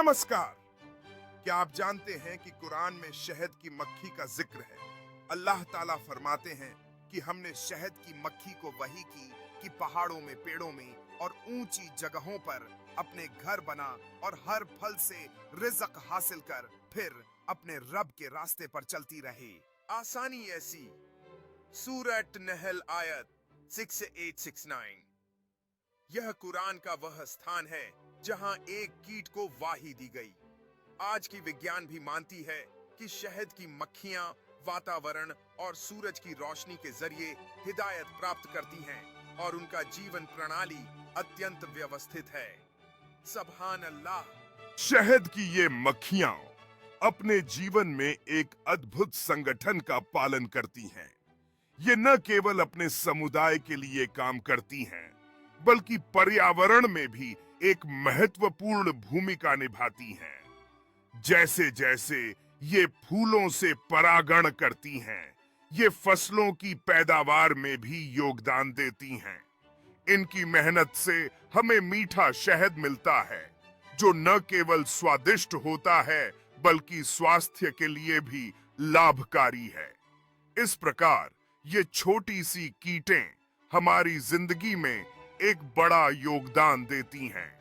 नमस्कार। क्या आप जानते हैं कि कुरान में शहद की मक्खी का जिक्र है? अल्लाह ताला फरमाते हैं कि हमने शहद की मक्खी को वही की कि पहाड़ों में, पेड़ों में और ऊंची जगहों पर अपने घर बना और हर फल से रिज़्क हासिल कर फिर अपने रब के रास्ते पर चलती रहे। आसानी ऐसी। सूरत नहल आयत 6869। यह कुरान का वह स्थान है जहां एक कीट को वाही दी गई। आज की विज्ञान भी मानती है कि शहद की मक्खियां वातावरण और सूरज की रोशनी के जरिए हिदायत प्राप्त करती हैं और उनका जीवन प्रणाली अत्यंत व्यवस्थित है। सुभान अल्लाह। शहद की ये मक्खियां अपने जीवन में एक अद्भुत संगठन का पालन करती हैं। ये न केवल अपने समुदाय के लिए काम करती हैं, बल्कि पर्यावरण में भी एक महत्वपूर्ण भूमिका निभाती हैं। जैसे जैसे ये फूलों से परागण करती हैं, ये फसलों की पैदावार में भी योगदान देती हैं। इनकी मेहनत से हमें मीठा शहद मिलता है, जो न केवल स्वादिष्ट होता है, बल्कि स्वास्थ्य के लिए भी लाभकारी है। इस प्रकार ये छोटी सी कीटें हमारी जिंदगी में एक बड़ा योगदान देती हैं।